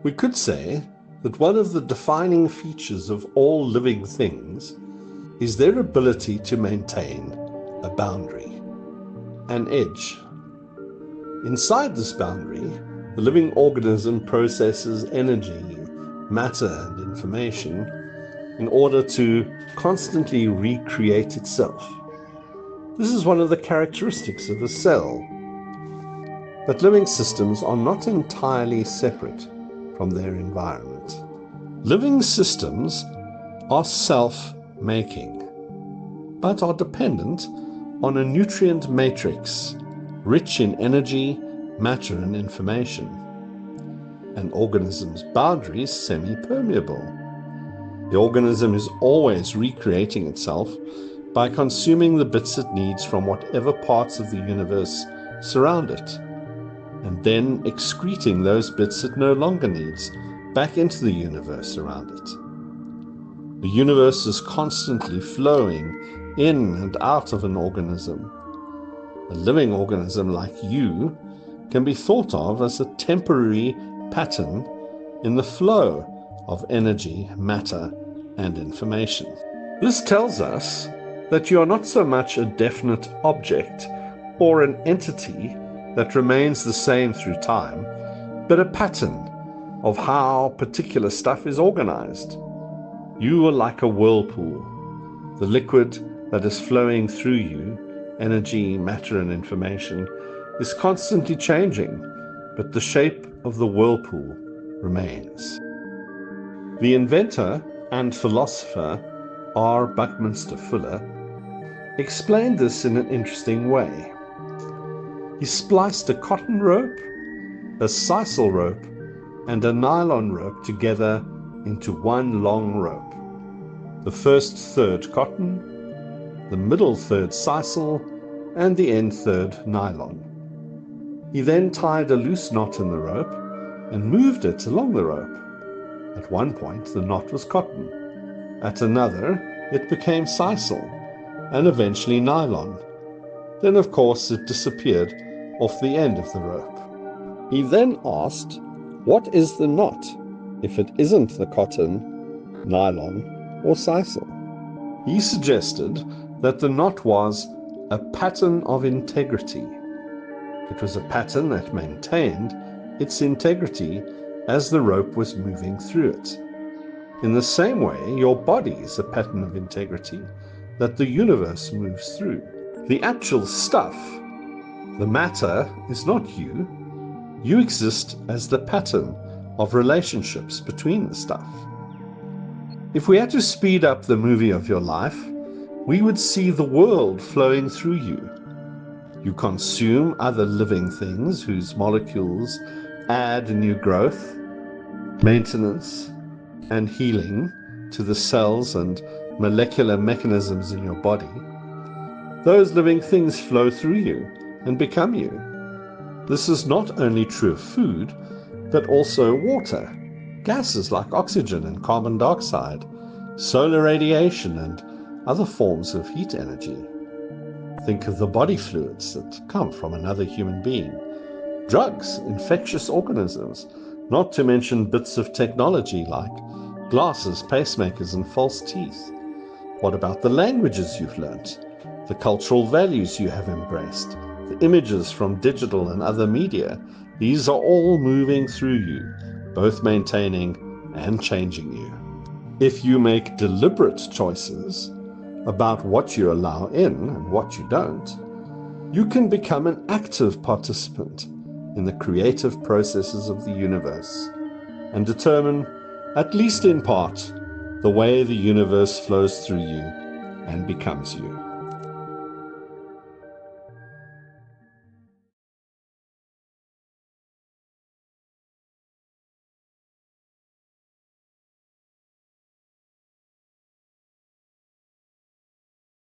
We could say that one of the defining features of all living things is their ability to maintain a boundary, an edge. Inside this boundary, the living organism processes energy, matter, and information in order to constantly recreate itself. This is one of the characteristics of a cell. But living systems are not entirely separate from their environment. Living systems are self-making, but are dependent on a nutrient matrix rich in energy, matter, and information. An organism's boundary is semi-permeable. The organism is always recreating itself by consuming the bits it needs from whatever parts of the universe surround it, and then excreting those bits it no longer needs back into the universe around it. The universe is constantly flowing in and out of an organism. A living organism like you can be thought of as a temporary pattern in the flow of energy, matter, and information. This tells us that you are not so much a definite object or an entity that remains the same through time, but a pattern of how particular stuff is organized. You are like a whirlpool. The liquid that is flowing through you, energy, matter, and information, is constantly changing, but the shape of the whirlpool remains. The inventor and philosopher R. Buckminster Fuller explained this in an interesting way. He spliced a cotton rope, a sisal rope, and a nylon rope together into one long rope. The first third cotton, the middle third sisal, and the end third nylon. He then tied a loose knot in the rope and moved it along the rope. At one point, the knot was cotton. At another, it became sisal, and eventually nylon. Then, of course, it disappeared off the end of the rope. He then asked, what is the knot if it isn't the cotton, nylon, or sisal? He suggested that the knot was a pattern of integrity. It was a pattern that maintained its integrity as the rope was moving through it. In the same way, your body is a pattern of integrity that the universe moves through. The actual stuff, the matter, is not you. You exist as the pattern of relationships between the stuff. If we had to speed up the movie of your life, we would see the world flowing through you. You consume other living things whose molecules add new growth, maintenance, and healing to the cells and molecular mechanisms in your body. Those living things flow through you and become you. This is not only true of food, but also water, gases like oxygen and carbon dioxide, solar radiation, and other forms of heat energy. Think of the body fluids that come from another human being, drugs, infectious organisms, not to mention bits of technology like glasses, pacemakers, and false teeth. What about the languages you've learnt, the cultural values you have embraced, the images from digital and other media? These are all moving through you, both maintaining and changing you. If you make deliberate choices about what you allow in and what you don't, you can become an active participant in the creative processes of the universe and determine, at least in part, the way the universe flows through you and becomes you.